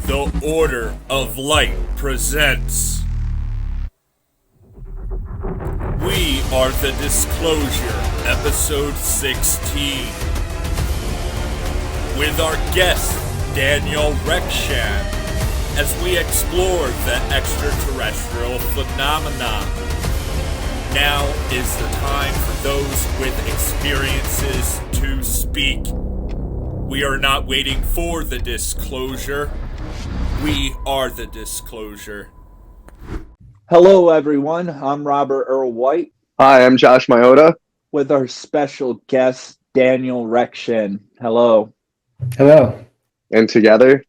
The Order of Light presents We Are the Disclosure, Episode 16. With our guest, Daniel Rekshan, as we explore the extraterrestrial phenomena. Now is the time for those with experiences to speak. We are not waiting for the disclosure. We are the disclosure. Hello, everyone. I'm Robert Earl White. Hi, I'm Josh Miota. With our special guest, Daniel Rekshan. Hello. Hello. And together,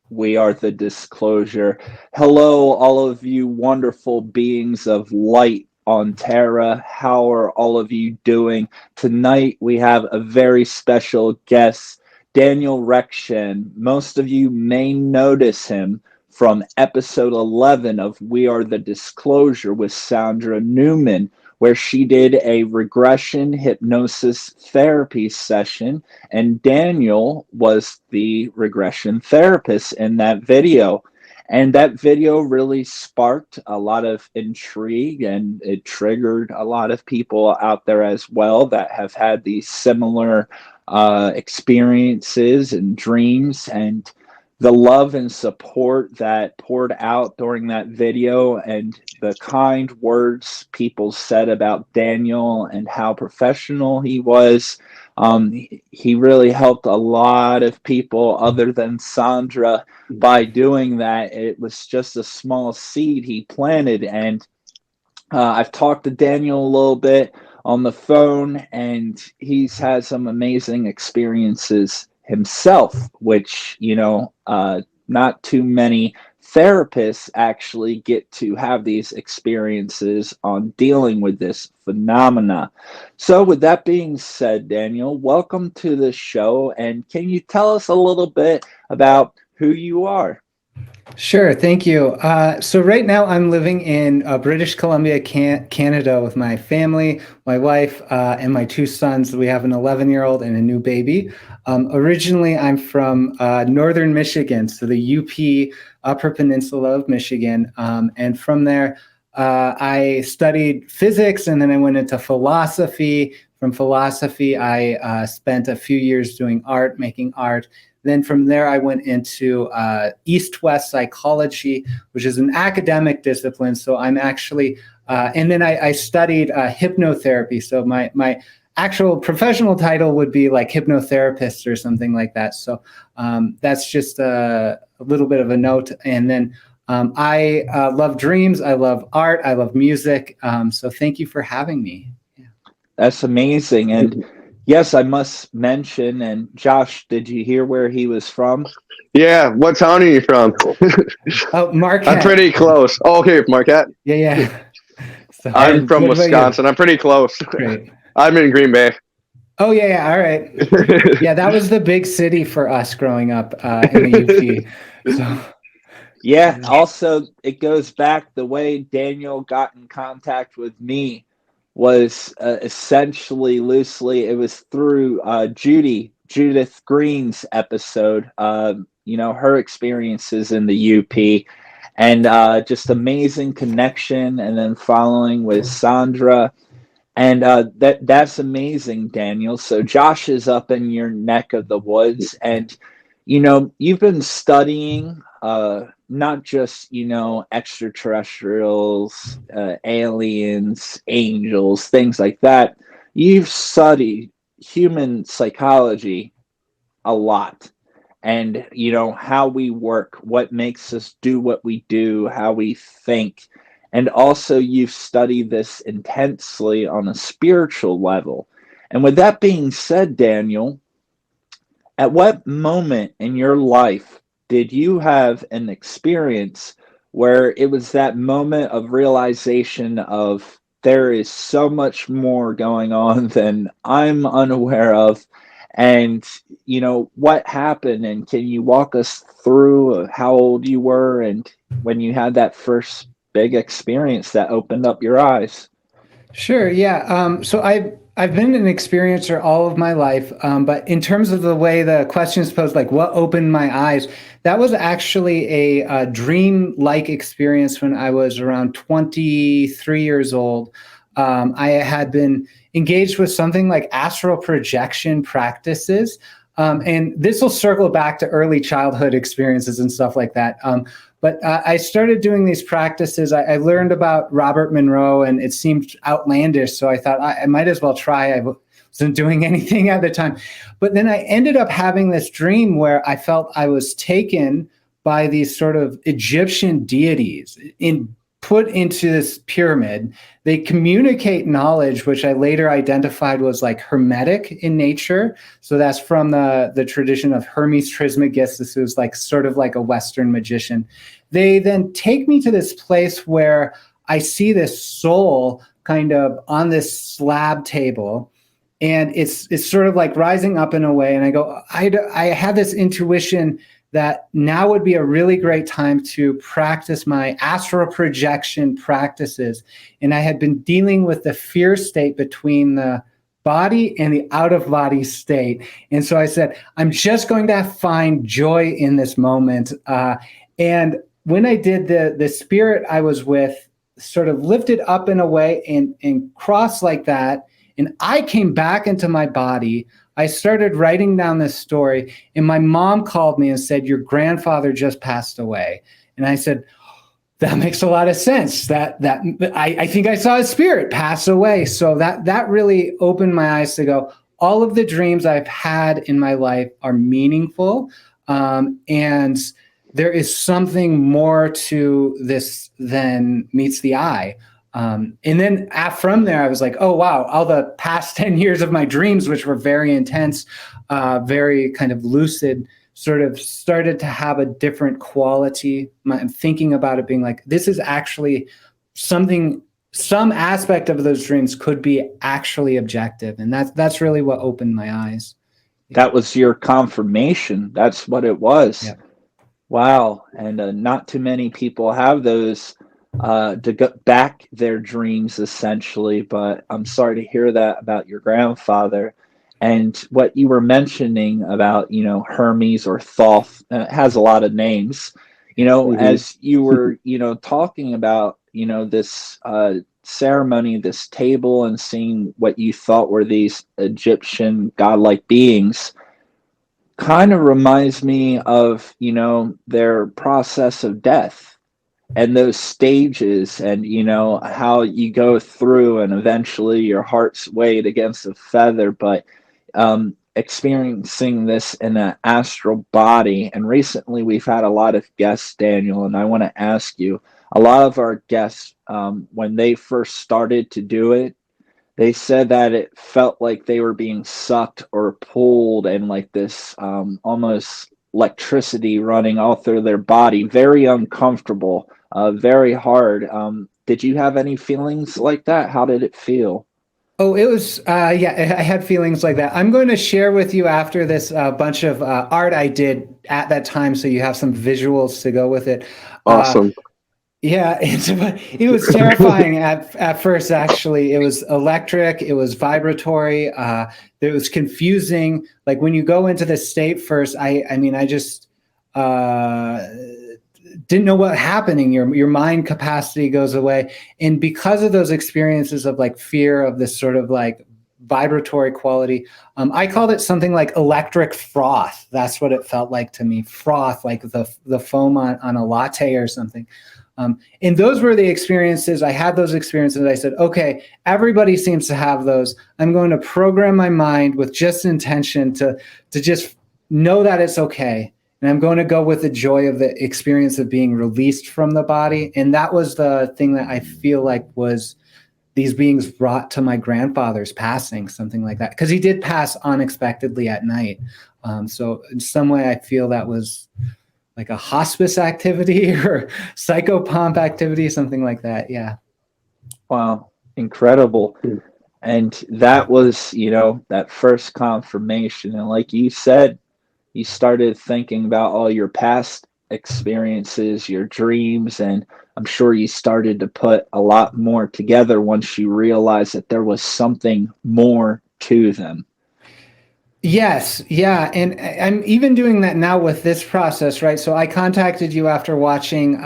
we are the disclosure. Hello, all of you wonderful beings of light on Terra. How are all of you doing? Tonight, we have a very special guest, Daniel Rekshan. Most of you may notice him from episode 11 of We Are the Disclosure with Sandra Newman, where she did a regression hypnosis therapy session, and Daniel was the regression therapist in that video. And that video really sparked a lot of intrigue, and it triggered a lot of people out there as well that have had these similar experiences and dreams. And the love and support that poured out during that video and the kind words people said about Daniel and how professional he was, he really helped a lot of people other than Sandra by doing that. It was just a small seed he planted. And I've talked to Daniel a little bit on the phone, and he's had some amazing experiences himself, which, not too many therapists actually get to have these experiences on dealing with this phenomena. So with that being said, Daniel, welcome to the show. And can you tell us a little bit about who you are? Sure, thank you. So right now I'm living in British Columbia, Canada with my family, my wife, and my two sons. We have an 11-year-old and a new baby. Originally, I'm from northern Michigan, so the UP, Upper Peninsula of Michigan. And from there, I studied physics, and then I went into philosophy. From philosophy, I spent a few years doing art, making art. Then from there, I went into East-West psychology, which is an academic discipline. So I'm actually, and then I studied hypnotherapy. So my actual professional title would be like hypnotherapist or something like that. So that's just a little bit of a note. And then I love dreams. I love art. I love music. So thank you for having me. Yeah. That's amazing. And yes, I must mention, and Josh, did you hear where he was from? Yeah, what town are you from? Oh, Marquette. I'm pretty close. Oh, okay, Marquette. Yeah. So, I'm from Wisconsin. I'm pretty close. Great. I'm in Green Bay. Oh, yeah, all right. Yeah, that was the big city for us growing up in the UP. So. Yeah, also, it goes back the way Daniel got in contact with me was essentially loosely, it was through Judith Green's episode, her experiences in the UP, and just amazing connection, and then following with Sandra. And that's amazing, Daniel. So Josh is up in your neck of the woods, and, you've been studying not just, extraterrestrials, aliens, angels, things like that. You've studied human psychology a lot, and, how we work, what makes us do what we do, how we think. And also you've studied this intensely on a spiritual level. And with that being said, Daniel, at what moment in your life did you have an experience where it was that moment of realization of there is so much more going on than I'm unaware of? And, what happened? And can you walk us through how old you were and when you had that first big experience that opened up your eyes? Sure, yeah. So I've been an experiencer all of my life, but in terms of the way the question is posed, like what opened my eyes, that was actually a dream-like experience when I was around 23 years old. I had been engaged with something like astral projection practices. And this will circle back to early childhood experiences and stuff like that. But I started doing these practices. I learned about Robert Monroe, and it seemed outlandish. So I thought I might as well try. I wasn't doing anything at the time. But then I ended up having this dream where I felt I was taken by these sort of Egyptian deities put into this pyramid. They communicate knowledge, which I later identified was like hermetic in nature. So that's from the tradition of Hermes Trismegistus, who's like sort of like a Western magician. They then take me to this place where I see this soul kind of on this slab table, and it's sort of like rising up in a way. And I go, I have this intuition that now would be a really great time to practice my astral projection practices. And I had been dealing with the fear state between the body and the out-of-body state. And so I said, I'm just going to find joy in this moment. And when I did, the spirit I was with sort of lifted up in a way and crossed like that. And I came back into my body. I started writing down this story, and my mom called me and said, your grandfather just passed away. And I said, that makes a lot of sense. That I think I saw his spirit pass away. So that really opened my eyes to go, all of the dreams I've had in my life are meaningful. And there is something more to this than meets the eye. And then from there, I was like, oh, wow, all the past 10 years of my dreams, which were very intense, very kind of lucid, sort of started to have a different quality. I'm thinking about it being like, this is actually something, some aspect of those dreams could be actually objective. And that's really what opened my eyes. That was your confirmation. That's what it was. Yeah. Wow. And not too many people have those to go back their dreams, essentially. But I'm sorry to hear that about your grandfather. And what you were mentioning about, Hermes or Thoth, has a lot of names, as you were, talking about, this ceremony, this table, and seeing what you thought were these Egyptian godlike beings, kind of reminds me of, their process of death and those stages, and how you go through, and eventually your heart's weighed against a feather, but experiencing this in an astral body. And recently we've had a lot of guests, Daniel, and I want to ask you, a lot of our guests, when they first started to do it, they said that it felt like they were being sucked or pulled, and like this almost electricity running all through their body, very uncomfortable, very hard. Did you have any feelings like that? How did it feel? Oh, it was, yeah, I had feelings like that. I'm going to share with you after this bunch of art I did at that time, so you have some visuals to go with it. Awesome. Yeah, it was terrifying at first, actually. It was electric, it was vibratory, it was confusing. Like when you go into the state first, I mean, I just didn't know what happening. Your mind capacity goes away. And because of those experiences of like fear of this sort of like vibratory quality, I called it something like electric froth. That's what it felt like to me. Froth, like the foam on a latte or something. And those were the experiences. I had those experiences. I said, okay, everybody seems to have those. I'm going to program my mind with just intention to just know that it's okay. And I'm going to go with the joy of the experience of being released from the body. And that was the thing that I feel like was these beings brought to my grandfather's passing, something like that. Because he did pass unexpectedly at night. So in some way, I feel that was like a hospice activity or psychopomp activity, something like that. Yeah. Wow. Incredible. And that was, that first confirmation. And like you said, you started thinking about all your past experiences, your dreams, and I'm sure you started to put a lot more together once you realized that there was something more to them. Yes. Yeah. And I'm even doing that now with this process, right? So I contacted you after watching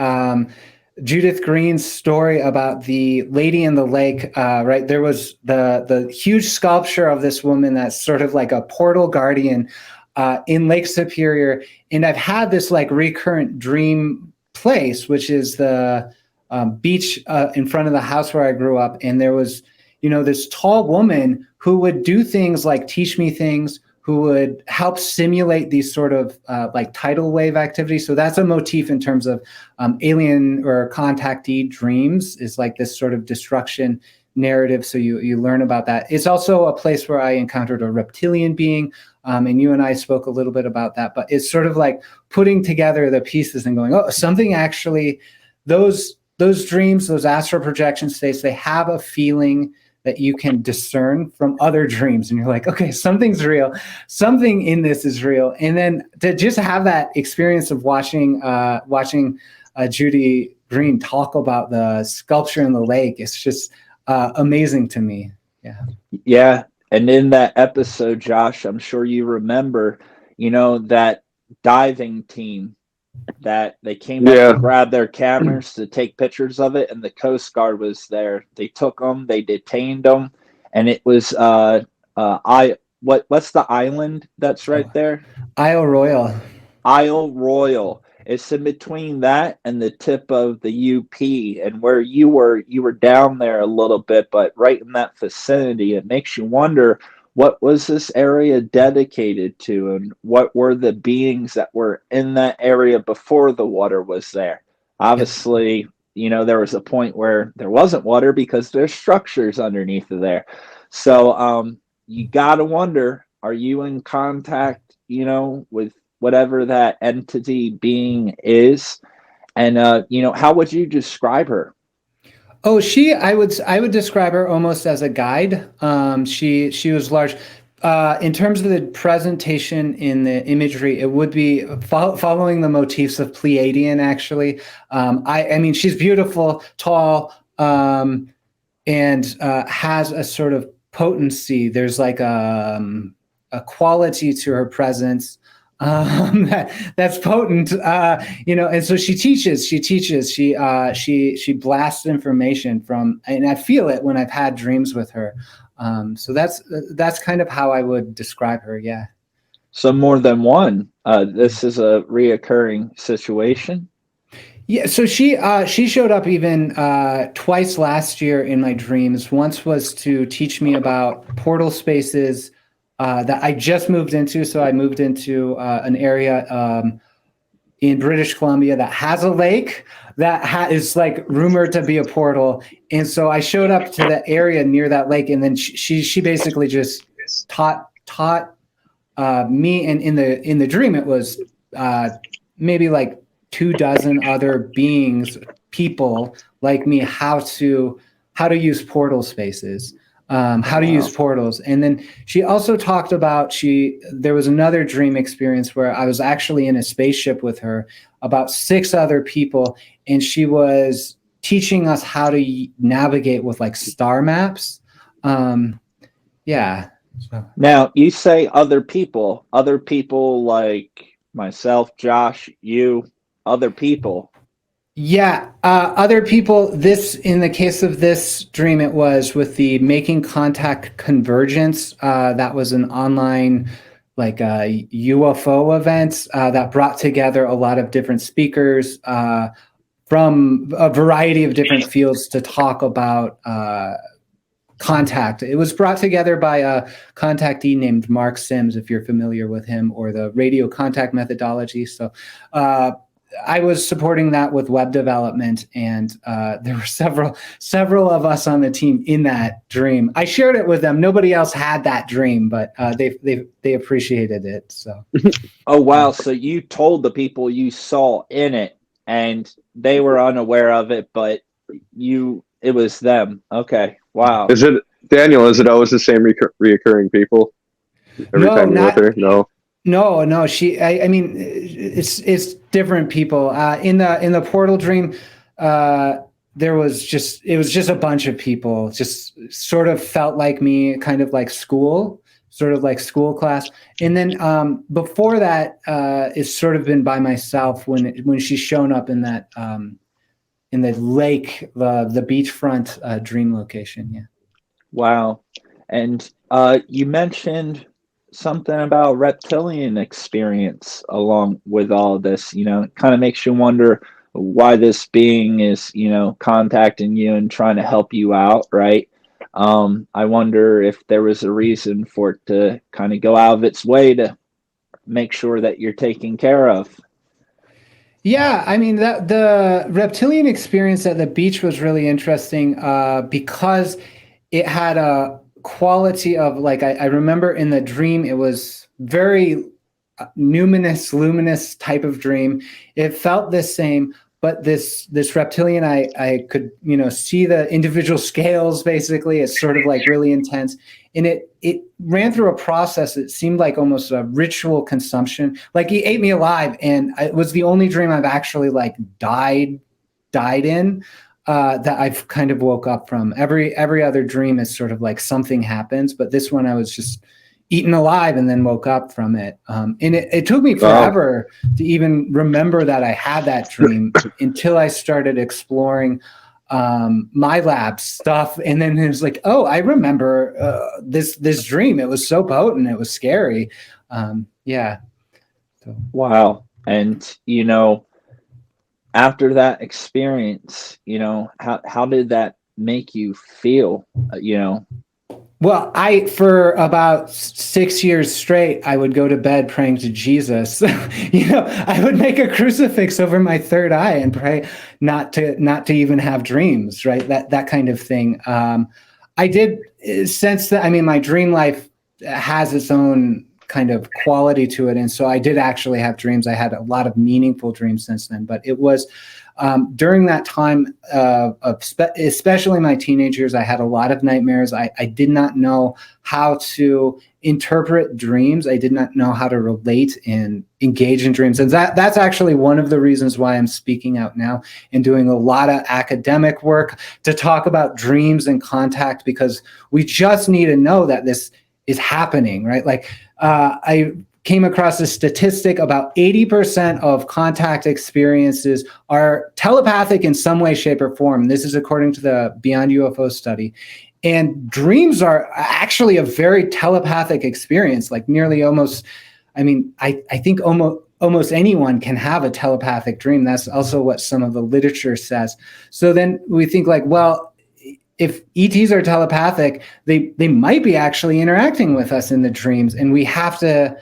Judith Green's story about the Lady in the Lake, right? There was the huge sculpture of this woman that's sort of like a portal guardian in Lake Superior. And I've had this like recurrent dream place, which is the beach in front of the house where I grew up. And there was, this tall woman who would do things like teach me things, who would help simulate these sort of like tidal wave activities. So that's a motif in terms of alien or contactee dreams, is like this sort of destruction narrative. So you learn about that. It's also a place where I encountered a reptilian being, and you and I spoke a little bit about that. But it's sort of like putting together the pieces and going, oh, something actually, those dreams, those astral projection states, they have a feeling that you can discern from other dreams. And you're like, okay, something's real. Something in this is real. And then to just have that experience of watching Judy Green talk about the sculpture in the lake, it's just amazing to me. Yeah. Yeah. And in that episode, Josh, I'm sure you remember, that diving team that they came up to grab their cameras to take pictures of it, and the Coast Guard was there. They took them, they detained them, and it was what's the island that's right there? Isle Royal. Isle Royal. It's in between that and the tip of the UP, and where you were down there a little bit, but right in that vicinity. It makes you wonder, what was this area dedicated to, and what were the beings that were in that area before the water was there? Obviously, there was a point where there wasn't water because there's structures underneath of there. So you got to wonder, are you in contact, with whatever that entity being is? And, how would you describe her? Oh, I would describe her almost as a guide. She was large. In terms of the presentation in the imagery, it would be following the motifs of Pleiadian, actually. I mean, she's beautiful, tall, and has a sort of potency. There's like a quality to her presence that's potent, and so she teaches, she blasts information from, and I feel it when I've had dreams with her. So that's kind of how I would describe her. Yeah. So more than one, this is a reoccurring situation. Yeah. So she showed up even twice last year in my dreams. Once was to teach me about portal spaces, that I just moved into. So I moved into an area in British Columbia that has a lake that is like rumored to be a portal. And so I showed up to the area near that lake, and then she basically just taught me. And in the dream, it was maybe like 24 other beings, people like me, how to use portal spaces. How to use portals. And then she also talked about, there was another dream experience where I was actually in a spaceship with her, about 6 other people, and she was teaching us how to navigate with like star maps. Yeah. Now, you say other people like myself, Josh, you, other people. Yeah, other people. In the case of this dream, it was with the Making Contact Convergence. That was an online, like UFO event that brought together a lot of different speakers from a variety of different fields to talk about contact. It was brought together by a contactee named Mark Sims, if you're familiar with him, or the radio contact methodology. So I was supporting that with web development, and there were several of us on the team in that dream. I shared it with them. Nobody else had that dream, but they appreciated it. So. Oh wow! So you told the people you saw in it, and they were unaware of it, but it was them. Okay, wow. Is it Daniel? Is it always the same reoccurring people every time you're with her? No. No. I mean, it's different people. In the portal dream, it was just a bunch of people, just sort of felt like me, kind of like school, sort of like school class. And then before that, it's sort of been by myself when she's shown up in that in the lake, the beachfront dream location. Yeah. Wow. And you mentioned something about reptilian experience along with all of this. It kind of makes you wonder why this being is, contacting you and trying to help you out, right? I wonder if there was a reason for it to kind of go out of its way to make sure that you're taken care of. Yeah, I mean, the reptilian experience at the beach was really interesting because it had a quality of, like, I remember in the dream, it was very luminous type of dream. It felt the same, but this reptilian, I could, see the individual scales, basically. It's sort of like really intense. And it ran through a process. It seemed like almost a ritual consumption. Like he ate me alive. And it was the only dream I've actually like died in. That I've kind of woke up from. Every other dream is sort of like something happens, but this one I was just eaten alive and then woke up from it. And it took me forever to even remember that I had that dream until I started exploring my lab stuff. And then it was like, oh, I remember this dream. It was so potent. It was scary. Yeah. So. Wow. And, after that experience, how did that make you feel, Well, for about 6 years straight, I would go to bed praying to Jesus. I would make a crucifix over my third eye and pray not to even have dreams, right? That kind of thing. I did sense that, my dream life has its own kind of quality to it. And so I did actually have dreams. I had a lot of meaningful dreams since then, but it was during that time especially my teenage years, I had a lot of nightmares. I did not know how to interpret dreams. I did not know how to relate and engage in dreams. And that's actually one of the reasons why I'm speaking out now and doing a lot of academic work to talk about dreams and contact, because we just need to know that this is happening, right? Like I came across a statistic about 80% of contact experiences are telepathic in some way, shape, or form. This is according to the Beyond UFO study. And dreams are actually a very telepathic experience, like nearly almost, I think almost anyone can have a telepathic dream. That's also what some of the literature says. So then we think like, well, if ETs are telepathic, they might be actually interacting with us in the dreams, and we have to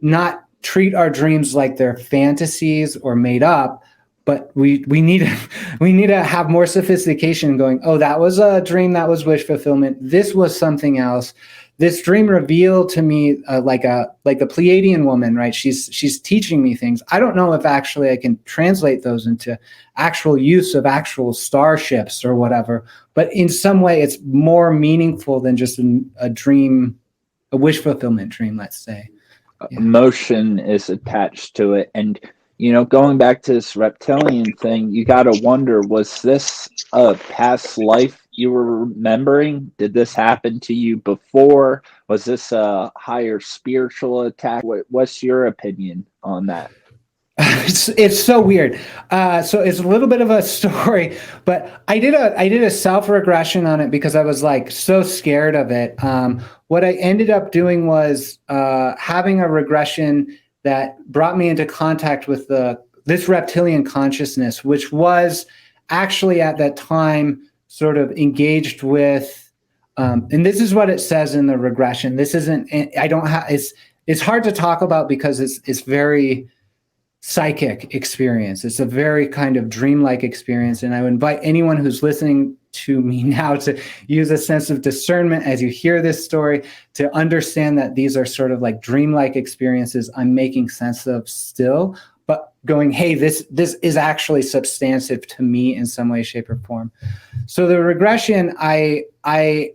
not treat our dreams like they're fantasies or made up, but we need to have more sophistication going, oh, that was a dream, that was wish fulfillment, this was something else. This dream revealed to me like a Pleiadian woman, right? She's teaching me things. I don't know if actually I can translate those into actual use of actual starships or whatever, but in some way it's more meaningful than just a dream, a wish fulfillment dream, let's say. Yeah. Emotion is attached to it. And, going back to this reptilian thing, you got to wonder, was this a past life you were remembering? Did this happen to you before? Was this a higher spiritual attack? What's your opinion on that? It's so weird. So it's a little bit of a story, but I did a self-regression on it because I was like so scared of it. What I ended up doing was having a regression that brought me into contact with this reptilian consciousness, which was actually at that time sort of engaged with, and this is what it says in the regression. This isn't, it's hard to talk about because it's very psychic experience. It's a very kind of dreamlike experience. And I would invite anyone who's listening to me now to use a sense of discernment as you hear this story to understand that these are sort of like dreamlike experiences I'm making sense of still, but going, hey, this is actually substantive to me in some way, shape, or form. So the regression, I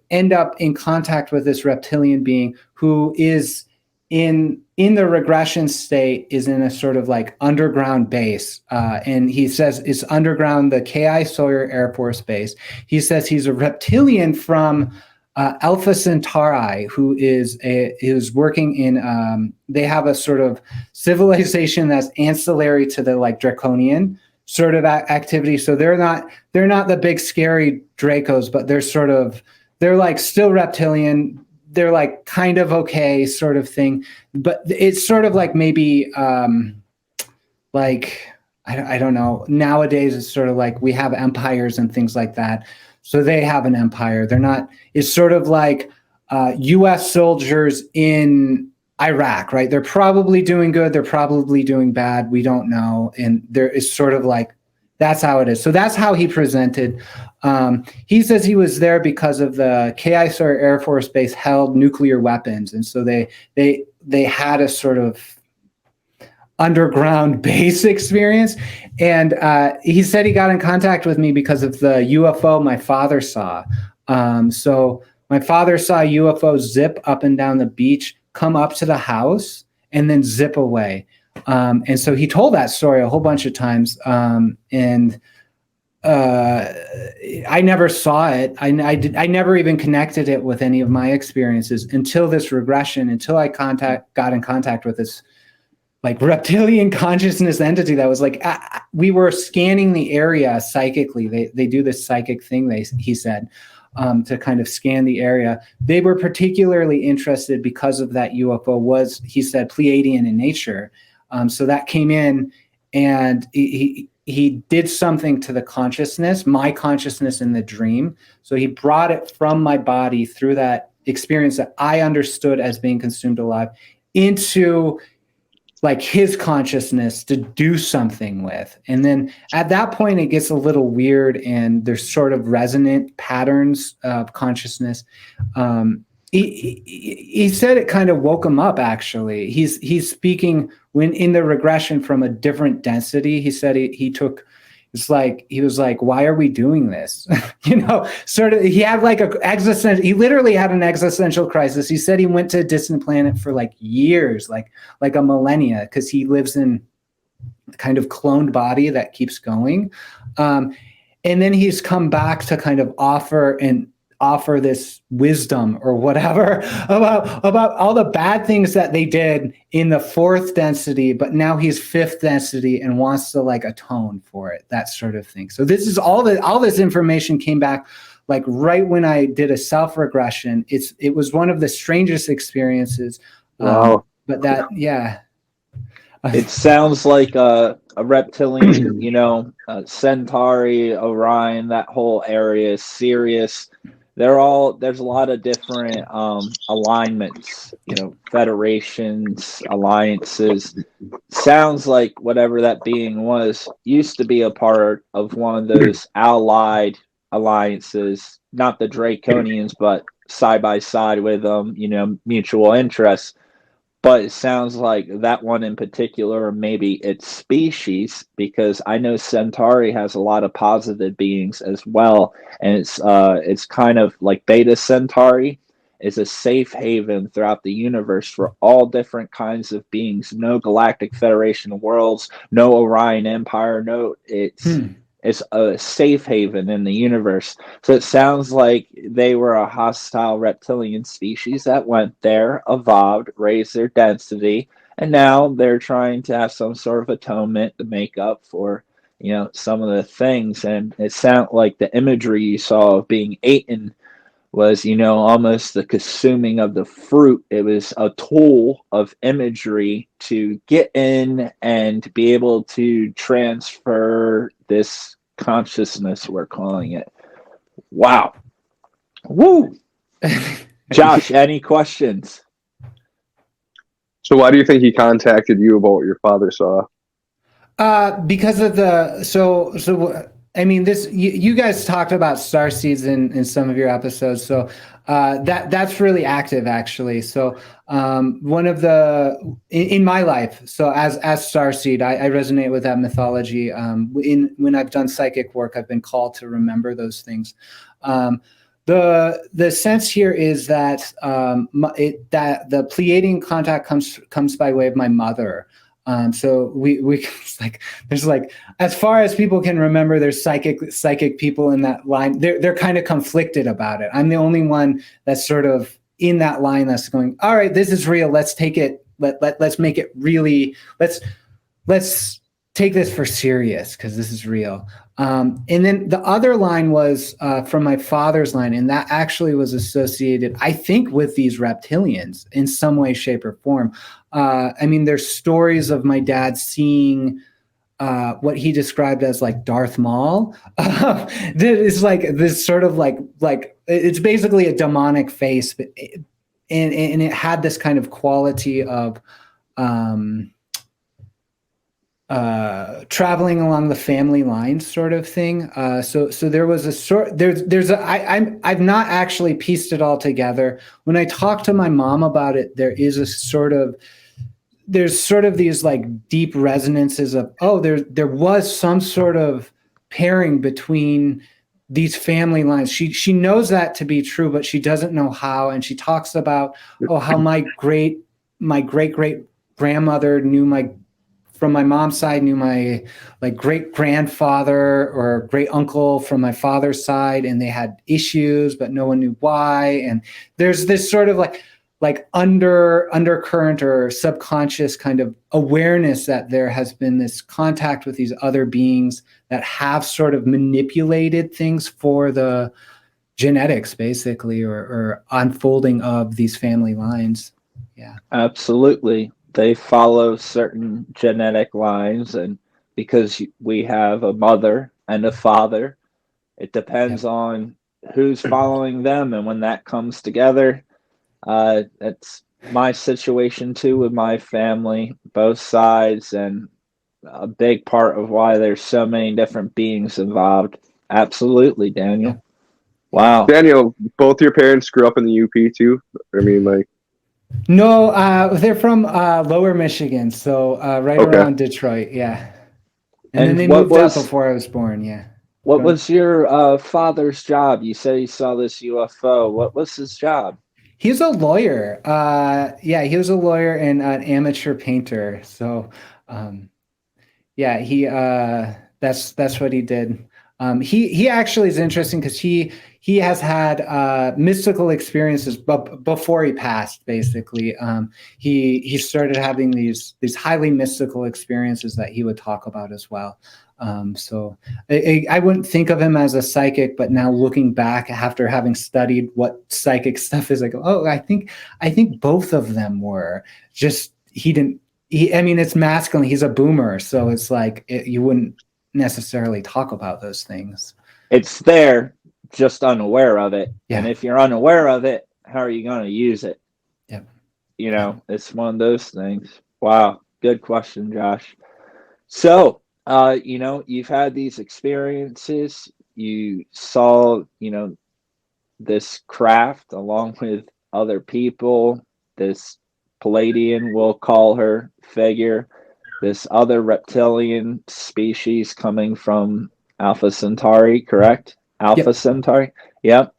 end up in contact with this reptilian being who is in the regression state is in a sort of like underground base. And he says it's underground, the KI Sawyer Air Force Base. He says he's a reptilian from Alpha Centauri, who is working in, they have a sort of civilization that's ancillary to the like draconian sort of activity. So they're not the big scary Dracos, but they're like still reptilian. They're like kind of okay sort of thing, but it's sort of like maybe like, I don't know. Nowadays it's sort of like we have empires and things like that. So they have an empire. They're not, it's sort of like US soldiers in Iraq, right? They're probably doing good. They're probably doing bad. We don't know. And there is sort of like, that's how it is. So that's how he presented. He says he was there because of the KI Sawyer Air Force Base held nuclear weapons. And so they had a sort of underground base experience. And he said he got in contact with me because of the UFO my father saw. So my father saw a UFO zip up and down the beach, come up to the house, and then zip away. And so he told that story a whole bunch of times. And I never saw it. I never even connected it with any of my experiences until this regression, until I got in contact with this like reptilian consciousness entity that was like, we were scanning the area psychically. They do this psychic thing, he said, to kind of scan the area. They were particularly interested because of that UFO was, he said, Pleiadian in nature. So that came in and he did something to the consciousness, my consciousness in the dream. So he brought it from my body through that experience that I understood as being consumed alive into like his consciousness to do something with. And then at that point, it gets a little weird and there's sort of resonant patterns of consciousness. He said it kind of woke him up, actually. He's speaking when in the regression from a different density. He said he was like, why are we doing this? Sort of, he had like he literally had an existential crisis. He said he went to a distant planet for like years, like a millennia, because he lives in a kind of cloned body that keeps going. And then he's come back to kind of offer this wisdom or whatever about all the bad things that they did in the fourth density, but now he's fifth density and wants to like atone for it, that sort of thing. So this is all this information came back like right when I did a self-regression. It was one of the strangest experiences. Wow. But that, yeah. It sounds like a reptilian, Centauri, Orion, that whole area, Sirius. There's a lot of different alignments, federations, alliances. Sounds like whatever that being was used to be a part of one of those allied alliances, not the Draconians, but side by side with them, mutual interests. But it sounds like that one in particular, maybe its species, because I know Centauri has a lot of positive beings as well. And it's kind of like Beta Centauri is a safe haven throughout the universe for all different kinds of beings. No Galactic Federation of Worlds, no Orion Empire, it's a safe haven in the universe. So it sounds like they were a hostile reptilian species that went there, evolved, raised their density, and now they're trying to have some sort of atonement to make up for, some of the things. And it sounded like the imagery you saw of being eaten was, almost the consuming of the fruit. It was a tool of imagery to get in and be able to transfer this consciousness, we're calling it. Wow. Woo. Josh, any questions? So why do you think he contacted you about what your father saw? Because of I mean, this you guys talked about star seeds in some of your episodes, so that's really active, actually. So one of in my life, so as starseed, I resonate with that mythology. When I've done psychic work, I've been called to remember those things. The sense here is that that the Pleiadian contact comes by way of my mother. So we it's like there's like, as far as people can remember, there's psychic people in that line. They're kind of conflicted about it. I'm the only one that's sort of in that line that's going, all right, this is real. Let's take it. Let's make it really. Let's take this for serious because this is real. And then the other line was from my father's line, and that actually was associated, I think, with these reptilians in some way, shape, or form. I mean, there's stories of my dad seeing what he described as like Darth Maul. It's like this sort of like it's basically a demonic face, but and it had this kind of quality of traveling along the family lines sort of thing. So there was a sort, I've not actually pieced it all together. When I talk to my mom about it, there's sort of these like deep resonances of, oh, there was some sort of pairing between these family lines. She knows that to be true, but she doesn't know how. And she talks about, how my great grandmother from my mom's side knew my like great grandfather or great uncle from my father's side, and they had issues, but no one knew why. And there's this sort of like undercurrent or subconscious kind of awareness that there has been this contact with these other beings that have sort of manipulated things for the genetics, basically, or unfolding of these family lines. Yeah, absolutely. They follow certain genetic lines, and because we have a mother and a father, it depends on who's following them. And when that comes together, that's my situation too with my family, both sides, and a big part of why there's so many different beings involved. Absolutely, Daniel. Yeah. Wow. Daniel, both your parents grew up in the UP too? I mean, like... No, they're from Lower Michigan, so right around Detroit, yeah. And then they moved out before I was born, yeah. What was your father's job? You said he saw this UFO. What was his job? He was a lawyer. He was a lawyer and an amateur painter. So, he that's what he did. He actually is interesting because he has had mystical experiences, but before he passed, basically, he started having these highly mystical experiences that he would talk about as well. So I wouldn't think of him as a psychic, but now looking back after having studied what psychic stuff is, I go, I think both of them were. Just I mean, it's masculine. He's a boomer, so it's like you wouldn't necessarily talk about those things. It's there, just unaware of it. Yeah. And if you're unaware of it, how are you going to use it? Yeah. It's one of those things. Wow. Good question, Josh. So, you've had these experiences. You saw, this craft along with other people, this Pleiadian, we'll call her, figure, this other reptilian species coming from Alpha Centauri, correct? Alpha Centauri? Yep.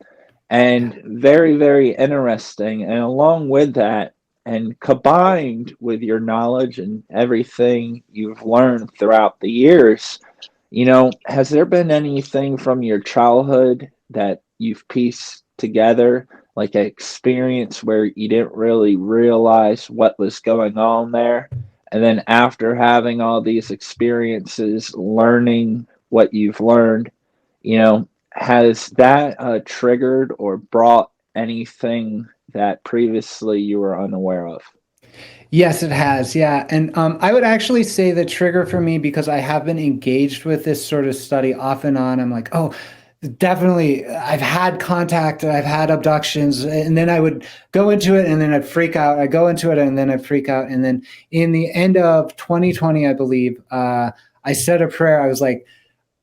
And very, very interesting. And along with that, and combined with your knowledge and everything you've learned throughout the years, has there been anything from your childhood that you've pieced together, like an experience where you didn't really realize what was going on there? And then after having all these experiences, learning what you've learned, has that triggered or brought anything that previously you were unaware of? Yes, it has. Yeah. And I would actually say the trigger for me, because I have been engaged with this sort of study off and on, I'm like, definitely, I've had contact, I've had abductions, and then I would go into it and then I'd freak out. I go into it and then I'd freak out. And then in the end of 2020, I believe, I said a prayer. I was like,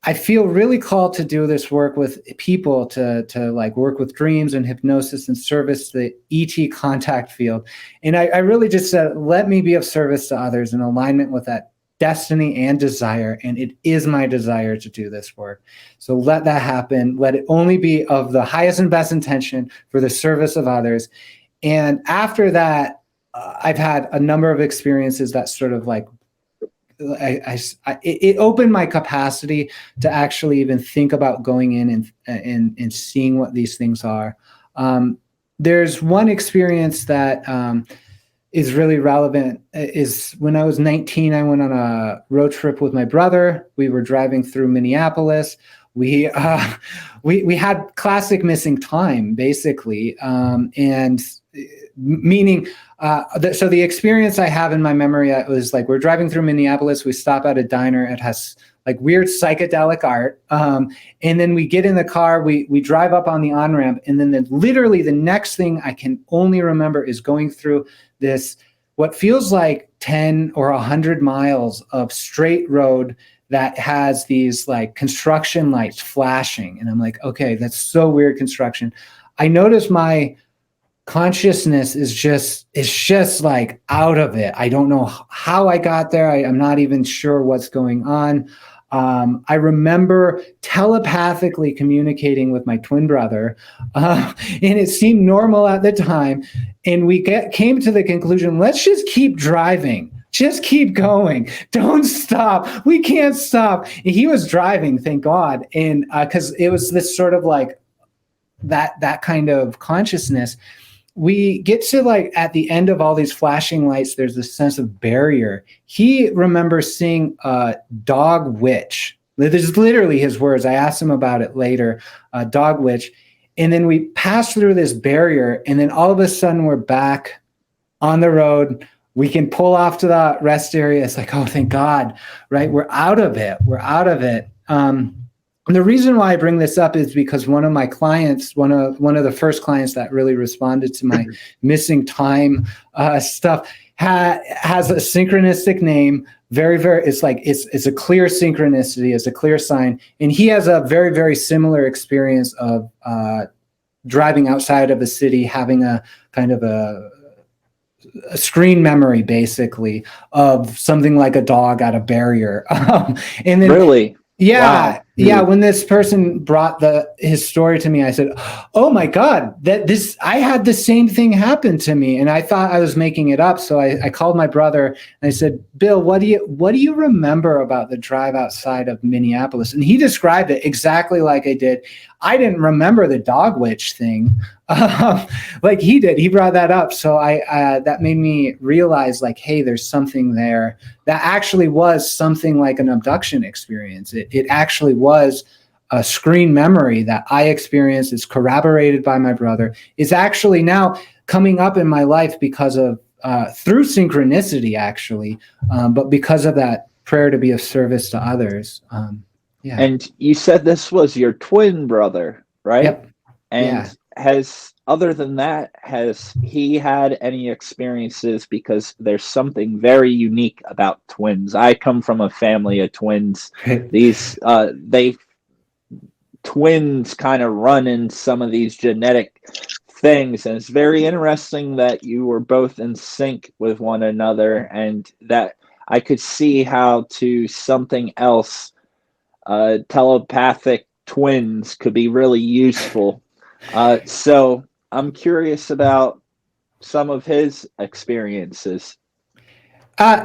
I feel really called to do this work with people, to like work with dreams and hypnosis and service the ET contact field. And I really just said, let me be of service to others in alignment with that destiny and desire, and it is my desire to do this work. So let that happen. Let it only be of the highest and best intention for the service of others. And after that, I've had a number of experiences that sort of like, it opened my capacity to actually even think about going in and seeing what these things are. There's one experience that is really relevant. Is when I was 19, I went on a road trip with my brother. We were driving through Minneapolis. We had classic missing time, basically, and meaning. So the experience I have in my memory was like, we're driving through Minneapolis. We stop at a diner. It has like weird psychedelic art. And then we get in the car, we drive up on the on-ramp. And then literally the next thing I can only remember is going through this, what feels like 10 or 100 miles of straight road that has these like construction lights flashing. And I'm like, okay, that's so weird construction. I noticed my consciousness is just like out of it. I don't know how I got there. I'm not even sure what's going on. I remember telepathically communicating with my twin brother, and it seemed normal at the time. And we came to the conclusion, let's just keep driving. Just keep going. Don't stop. We can't stop. And he was driving, thank God. And because it was this sort of like that kind of consciousness. We get to like at the end of all these flashing lights, there's this sense of barrier. He remembers seeing a dog witch. This is literally his words. I asked him about it later, dog witch. And then we pass through this barrier, and then all of a sudden we're back on the road. We can pull off to the rest area. It's like, oh, thank God, right? We're out of it. We're out of it. And the reason why I bring this up is because one of my clients, one of the first clients that really responded to my missing time stuff, has a synchronistic name. Very, very. It's like it's a clear synchronicity. It's a clear sign, and he has a very, very similar experience of driving outside of a city, having a kind of a screen memory, basically, of something like a dog at a barrier. And then really. Yeah. Wow. Yeah. When this person brought his story to me, I said, oh my God, I had the same thing happen to me. And I thought I was making it up. So I called my brother and I said, Bill, what do you remember about the drive outside of Minneapolis? And he described it exactly like I did. I didn't remember the dog witch thing like he did. He brought that up. So that made me realize like, hey, there's something there that actually was something like an abduction experience. It actually was a screen memory that I experienced. Is corroborated by my brother. Is actually now coming up in my life because of through synchronicity, actually, but because of that prayer to be of service to others. Yeah. And you said this was your twin brother, right? Yep. And other than that, has he had any experiences? Because there's something very unique about twins. I come from a family of twins. Twins kind of run in some of these genetic things, and it's very interesting that you were both in sync with one another, and that I could see how to something else. Telepathic twins could be really useful. So I'm curious about some of his experiences.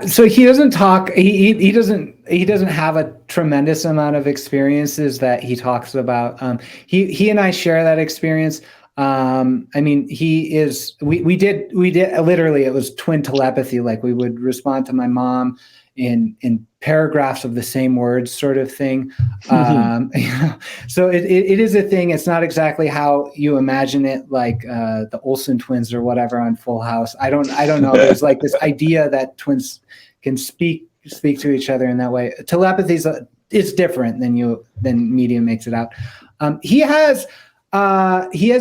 So he doesn't talk. He doesn't have a tremendous amount of experiences that he talks about. He and I share that experience. I mean, we did literally, it was twin telepathy. Like we would respond to my mom in paragraphs of the same words, sort of thing. So it is a thing. It's not exactly how you imagine it, like the Olsen twins or whatever on Full House. I don't know. There's like this idea that twins can speak to each other in that way. Telepathy is different than media makes it out. He has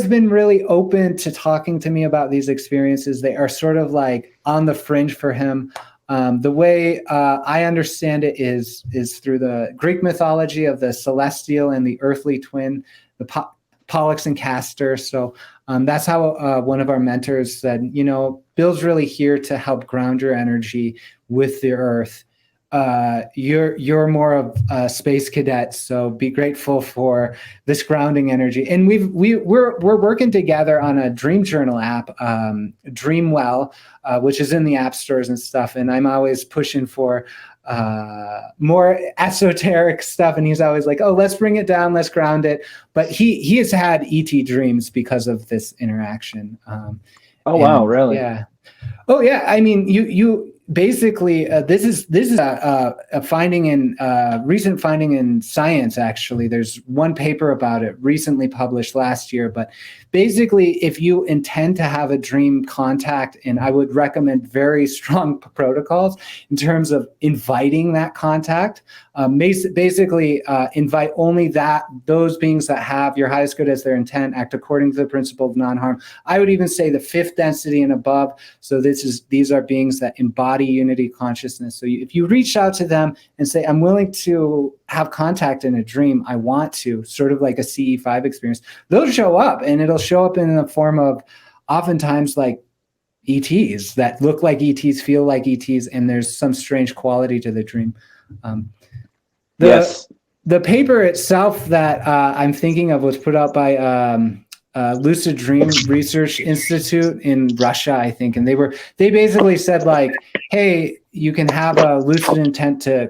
been really open to talking to me about these experiences. They are sort of like on the fringe for him. The way I understand it is through the Greek mythology of the celestial and the earthly twin, the Pollux and Castor. So that's how one of our mentors said, Bill's really here to help ground your energy with the earth. you're more of a space cadet, so be grateful for this grounding energy. And we're working together on a dream journal app, Dreamwell, which is in the app stores and stuff. And I'm always pushing for more esoteric stuff, and he's always like, "Oh, let's bring it down, let's ground it." But he has had ET dreams because of this interaction. Wow, really? Yeah. Oh yeah, I mean, you basically this is a finding in recent finding in Science. Actually, there's one paper about it recently published last year. But basically, if you intend to have a dream contact, and I would recommend very strong protocols in terms of inviting that contact. Basically, invite only those beings that have your highest good as their intent, act according to the principle of non-harm. I would even say the fifth density and above. So these are beings that embody unity consciousness. So if you reach out to them and say, "I'm willing to have contact in a dream, I want to," sort of like a CE5 experience, they'll show up, and it'll show up in the form of oftentimes like ETs that look like ETs, feel like ETs, and there's some strange quality to the dream. The paper itself that I'm thinking of was put out by Lucid Dream Research Institute in Russia, I think, and they basically said like, "Hey, you can have a lucid intent to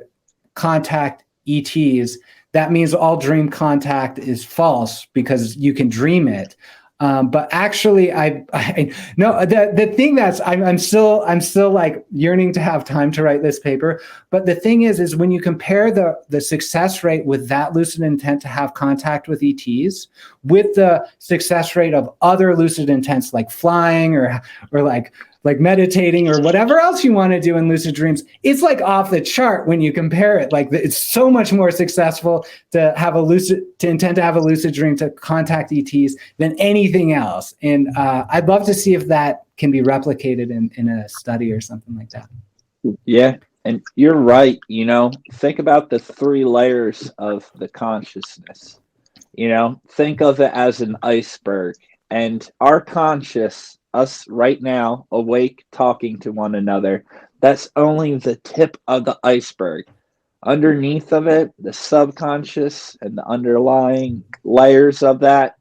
contact ETs. That means all dream contact is false because you can dream it." But actually, I no, the thing that's I'm still like yearning to have time to write this paper. But the thing is when you compare the success rate with that lucid intent to have contact with ETs with the success rate of other lucid intents like flying or like meditating or whatever else you want to do in lucid dreams, it's like off the chart when you compare it. Like it's so much more successful to intend to have a lucid dream to contact ETs than anything else. And I'd love to see if that can be replicated in a study or something like that. Yeah, and you're right. Think about the 3 layers of the consciousness. Think of it as an iceberg, and our conscious, us right now, awake, talking to one another, that's only the tip of the iceberg. Underneath of it, the subconscious and the underlying layers of that,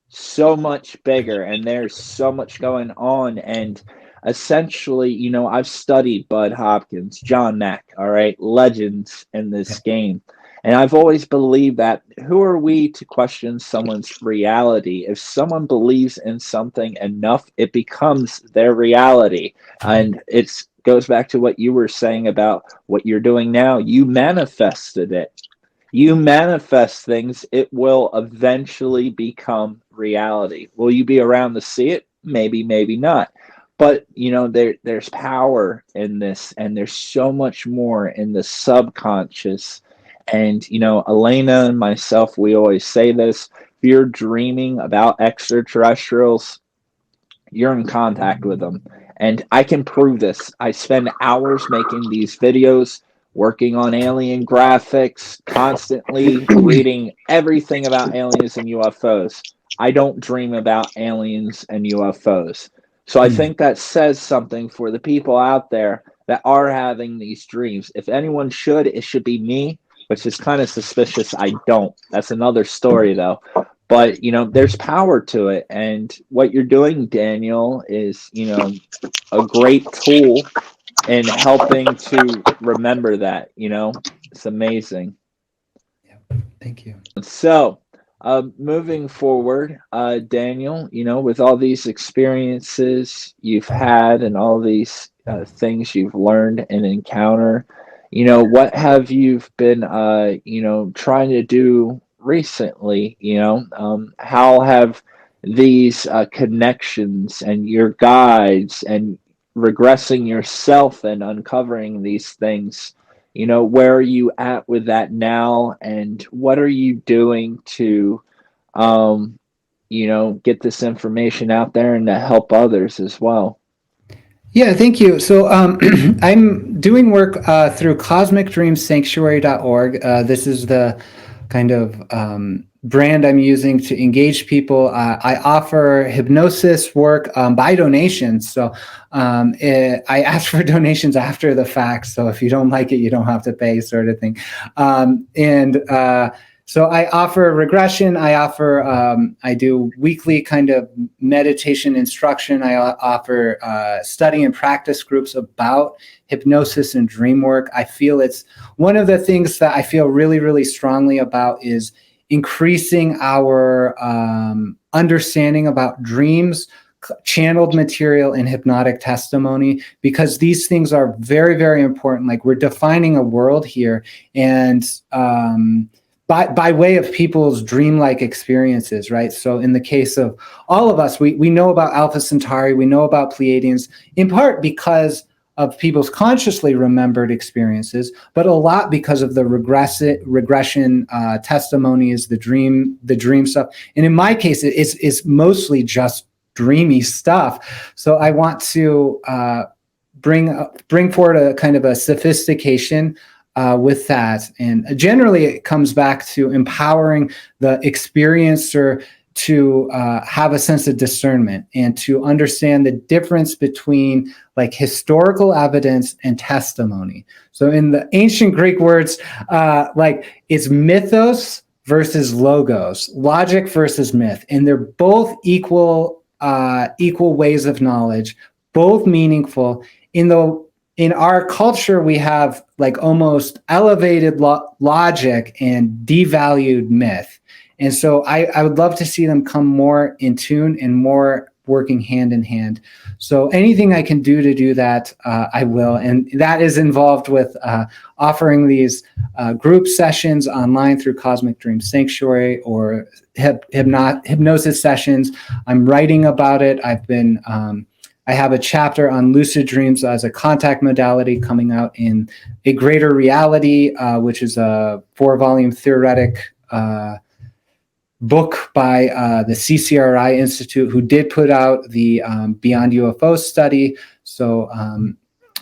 so much bigger, and there's so much going on. And essentially, I've studied Bud Hopkins, John Mack, all right, legends in this game. And I've always believed that who are we to question someone's reality? If someone believes in something enough, it becomes their reality. And it goes back to what you were saying about what you're doing now. You manifested it. You manifest things, it will eventually become reality. Will you be around to see it? Maybe, maybe not. But, there's power in this, and there's so much more in the subconscious. And, Elena and myself, we always say this: if you're dreaming about extraterrestrials, you're in contact with them. And I can prove this. I spend hours making these videos, working on alien graphics, constantly reading everything about aliens and UFOs. I don't dream about aliens and UFOs. So I think that says something for the people out there that are having these dreams. If anyone should, it should be me, which is kind of suspicious. I don't. That's another story, though. But, there's power to it. And what you're doing, Daniel, is, a great tool in helping to remember that. It's amazing. Yeah, thank you. So, moving forward, Daniel, with all these experiences you've had and all these things you've learned and encounter, what have you been, trying to do recently? How have these connections and your guides and regressing yourself and uncovering these things, where are you at with that now, and what are you doing to get this information out there and to help others as well? Yeah, thank you. So I'm doing work through cosmicdreamsanctuary.org. This is the kind of brand I'm using to engage people. I offer hypnosis work by donations. So I ask for donations after the fact. So if you don't like it, you don't have to pay, sort of thing. So I offer regression. I do weekly kind of meditation instruction. I offer study and practice groups about hypnosis and dream work. I feel it's one of the things that I feel really, really strongly about is increasing our understanding about dreams, channeled material, and hypnotic testimony, because these things are very, very important. Like, we're defining a world here, and by way of people's dreamlike experiences, right? So in the case of all of us, we know about Alpha Centauri, we know about Pleiadians, in part because of people's consciously remembered experiences, but a lot because of the regression testimonies, the dream stuff. And in my case, it's mostly just dreamy stuff. So I want to bring forward a kind of a sophistication with that. And generally it comes back to empowering the experiencer to have a sense of discernment and to understand the difference between like historical evidence and testimony. So in the ancient Greek words, like it's mythos versus logos, logic versus myth. And they're both equal ways of knowledge, both meaningful. In our culture, we have like almost elevated logic and devalued myth. And so I would love to see them come more in tune and more working hand in hand. So anything I can do to do that, I will. And that is involved with offering these group sessions online through Cosmic Dream Sanctuary, or hypnosis sessions. I'm writing about it. I have a chapter on lucid dreams as a contact modality coming out in A Greater Reality, which is a 4-volume theoretic book by the CCRI Institute, who did put out the Beyond UFO study. So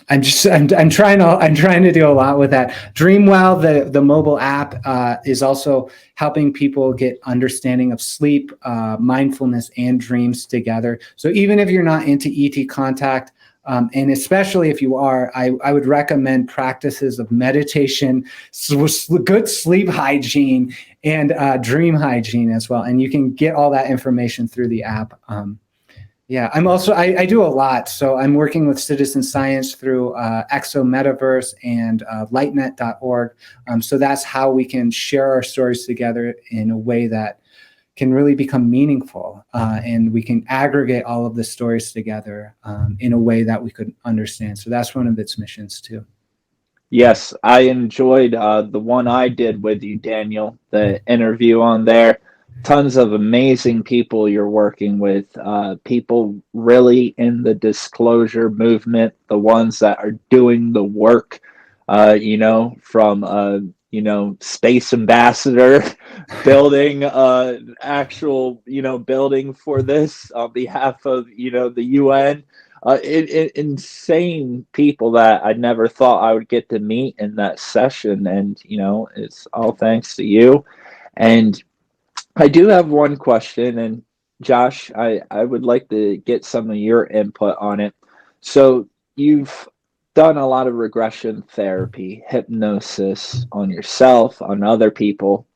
I'm trying to do a lot with that. DreamWell, the mobile app, is also helping people get understanding of sleep, mindfulness, and dreams together. So even if you're not into ET contact, and especially if you are, I would recommend practices of meditation, good sleep hygiene, and dream hygiene as well. And you can get all that information through the app. Yeah, I'm also, I do a lot. So I'm working with citizen science through Exo Metaverse and lightnet.org. So that's how we can share our stories together in a way that can really become meaningful. And we can aggregate all of the stories together in a way that we could understand. So that's one of its missions too. Yes, I enjoyed the one I did with you, Daniel, the interview on there. Tons of amazing people you're working with, people really in the disclosure movement, the ones that are doing the work, from, space ambassador building actual, building for this on behalf of, the UN. Insane people that I never thought I would get to meet in that session. And, it's all thanks to you. And I do have one question, and Josh, I would like to get some of your input on it. So you've done a lot of regression therapy, hypnosis on yourself, on other people.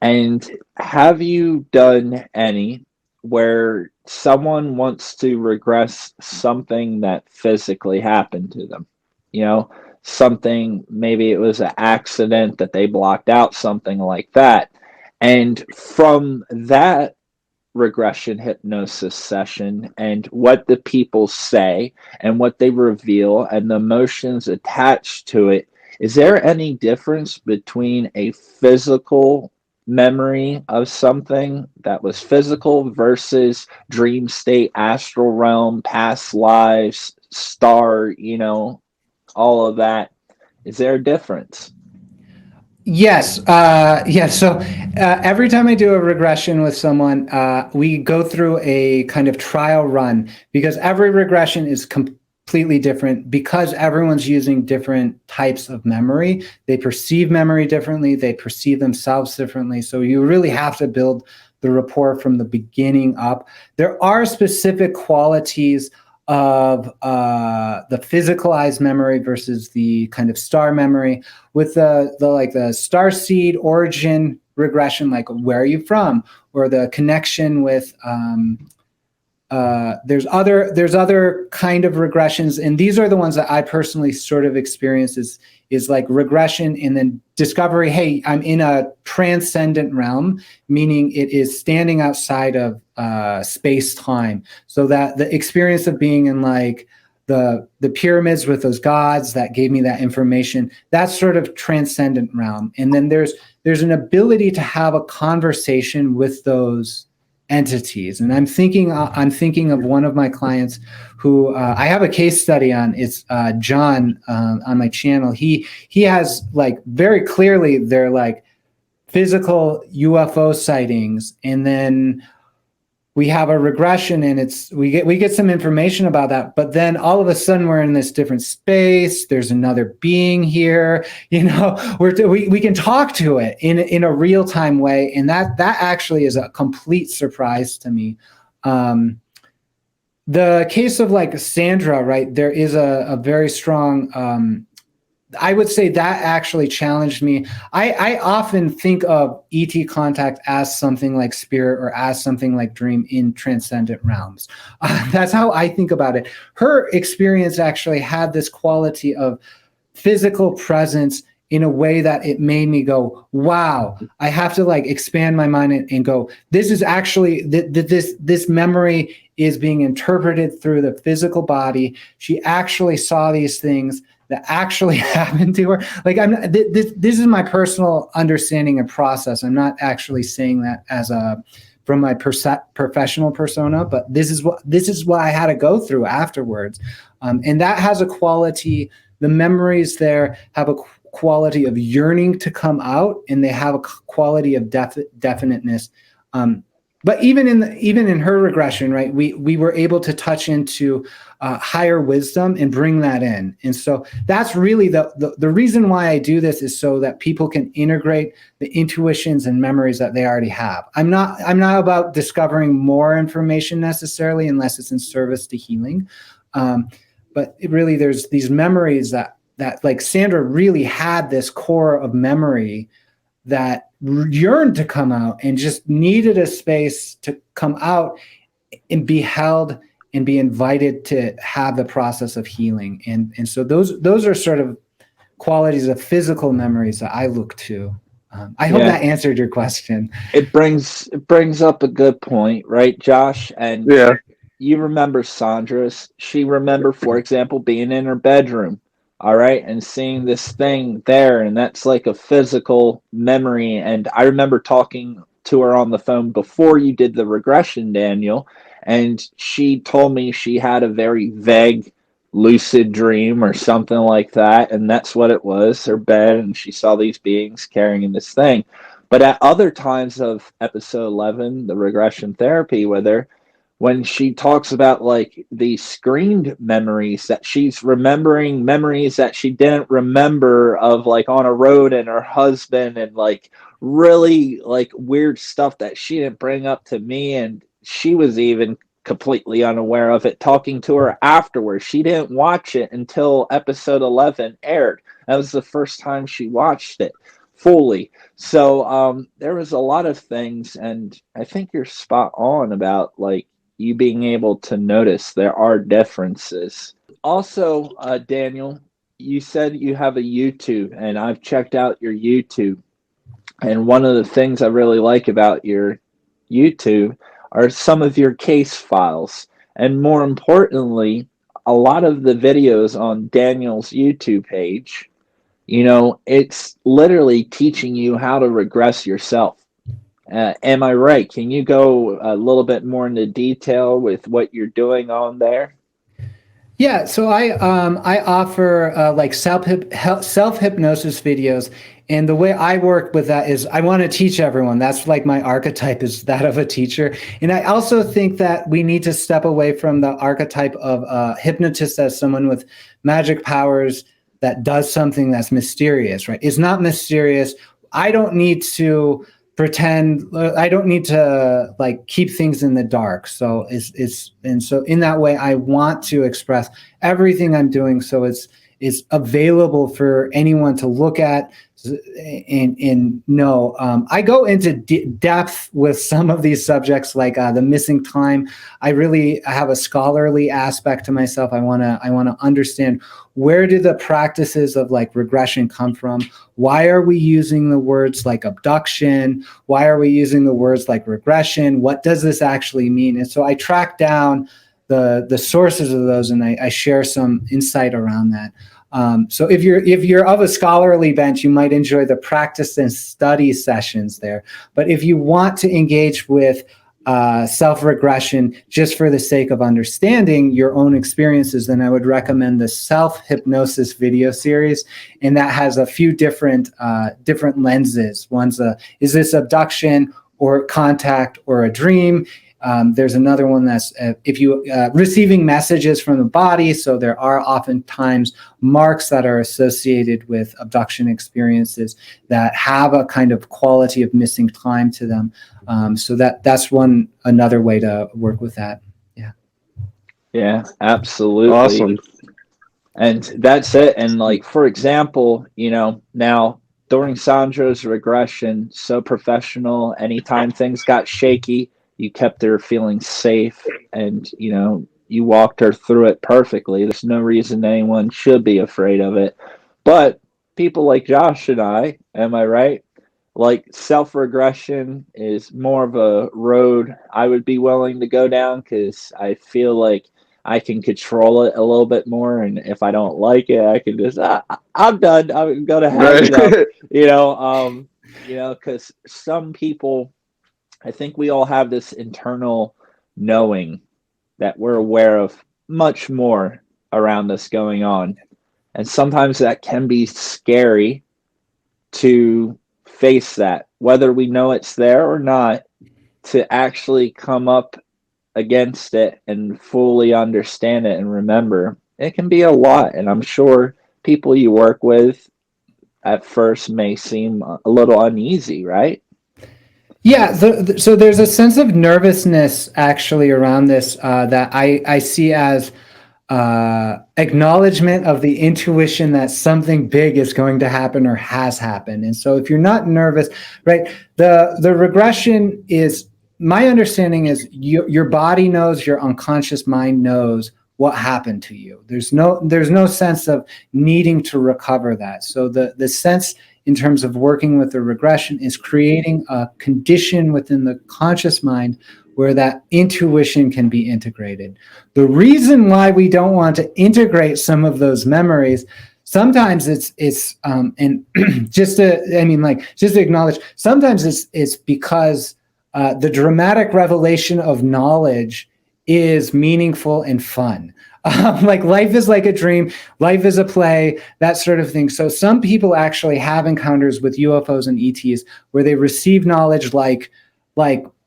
And have you done any where someone wants to regress something that physically happened to them? Something, maybe it was an accident that they blocked out, something like that. And from that regression hypnosis session and what the people say and what they reveal and the emotions attached to it, is there any difference between a physical memory of something that was physical versus dream state, astral realm, past lives, star, all of that? Is there a difference? Yes. So every time I do a regression with someone, we go through a kind of trial run, because every regression is completely different because everyone's using different types of memory. They perceive memory differently. They perceive themselves differently. So you really have to build the rapport from the beginning up. There are specific qualities of the physicalized memory versus the kind of star memory. With the star seed origin regression, like where are you from, or the connection with there's other kind of regressions, and these are the ones that I personally sort of experience is like regression and then discovery. Hey, I'm in a transcendent realm, meaning it is standing outside of space-time. So that the experience of being in like the pyramids with those gods that gave me that information, that's sort of transcendent realm. And then there's an ability to have a conversation with those entities. And I'm thinking of one of my clients who I have a case study on. It's John on my channel. He has like very clearly they're like physical UFO sightings, and then we have a regression, and we get some information about that, but then all of a sudden we're in this different space. There's another being here, we can talk to it in a real-time way, and that actually is a complete surprise to me. The case of like Sandra, right? There is a very strong I would say that actually challenged me. I often think of ET contact as something like spirit or as something like dream in transcendent realms. That's how I think about it. Her experience actually had this quality of physical presence in a way that it made me go, wow, I have to like expand my mind and go, this is actually, this memory is being interpreted through the physical body. She actually saw these things that actually happened to her. Like this is my personal understanding and process. I'm not actually saying that as from my professional persona, but this is what I had to go through afterwards. And that has a quality, the memories there have a quality of yearning to come out, and they have a quality of definiteness. But even in her regression, right, we were able to touch into higher wisdom and bring that in. And so that's really the reason why I do this, is so that people can integrate the intuitions and memories that they already have. I'm not about discovering more information necessarily, unless it's in service to healing. But it really, there's these memories that like Sandra really had this core of memory that yearned to come out and just needed a space to come out and be held and be invited to have the process of healing. And so those are sort of qualities of physical memories that I look to. I hope that answered your question. It brings up a good point, right, Josh? And you remember Sandra's. She remembered, for example, being in her bedroom. All right. And seeing this thing there, and that's like a physical memory. And I remember talking to her on the phone before you did the regression, Daniel, and she told me she had a very vague lucid dream or something like that. And that's what it was, her bed. And she saw these beings carrying this thing. But at other times of episode 11, the regression therapy with her, when she talks about like the screened memories, that she's remembering memories that she didn't remember of, like on a road and her husband, and like really like weird stuff that she didn't bring up to me, and she was even completely unaware of it, talking to her afterwards. She didn't watch it until episode 11 aired. That was the first time she watched it fully. So there was a lot of things, and I think you're spot on about like you being able to notice there are differences. Also, Daniel, you said you have a YouTube, and I've checked out your YouTube. And one of the things I really like about your YouTube are some of your case files. And more importantly, a lot of the videos on Daniel's YouTube page, it's literally teaching you how to regress yourself. Am I right? Can you go a little bit more into detail with what you're doing on there? Yeah, so I offer like self-hypnosis videos, And the way I work with that is I want to teach everyone. That's like my archetype, is that of a teacher. And I also think that we need to step away from the archetype of a hypnotist as someone with magic powers that does something that's mysterious, right? It's not mysterious. I don't need to pretend. I don't need to like keep things in the dark. So and so in that way, I want to express everything I'm doing so it's available for anyone to look at and know. I go into depth with some of these subjects, like the missing time. I have a scholarly aspect to myself. I want to understand, where do the practices of like regression come from? Why are we using the words like abduction? Why are we using the words like regression? What does this actually mean? And so I track down the sources of those, and I share some insight around that. So if you're of a scholarly bent, you might enjoy the practice and study sessions there. But if you want to engage with self-regression just for the sake of understanding your own experiences, then I would recommend the Selfhypnosis video series, and that has a few different lenses. One's is this abduction or contact or a dream? There's another one that's if you receiving messages from the body. So there are oftentimes marks that are associated with abduction experiences that have a kind of quality of missing time to them. So that's another way to work with that. Yeah. Yeah, absolutely. Awesome. And that's it. And like, for example, now during Sandra's regression, so professional, anytime things got shaky, you kept her feeling safe, and you walked her through it perfectly. There's no reason anyone should be afraid of it. But people like Josh and I, am I right? Like, self-regression is more of a road I would be willing to go down, because I feel like I can control it a little bit more, and if I don't like it, I can just I'm done. I'm gonna hang it up. Because some people, I think we all have this internal knowing that we're aware of much more around us going on. And sometimes that can be scary to face that, whether we know it's there or not, to actually come up against it and fully understand it and remember. It can be a lot. And I'm sure people you work with at first may seem a little uneasy, right? Yeah, so there's a sense of nervousness actually around this that I see as acknowledgement of the intuition that something big is going to happen or has happened. And so if you're not nervous, right, the regression is, my understanding is your body knows, your unconscious mind knows what happened to you. There's no sense of needing to recover that. So the sense in terms of working with the regression is creating a condition within the conscious mind where that intuition can be integrated. The reason why we don't want to integrate some of those memories, sometimes it's and just to acknowledge, sometimes it's because the dramatic revelation of knowledge is meaningful and fun. Like, life is like a dream, life is a play, that sort of thing. So some people actually have encounters with UFOs and ETs where they receive knowledge like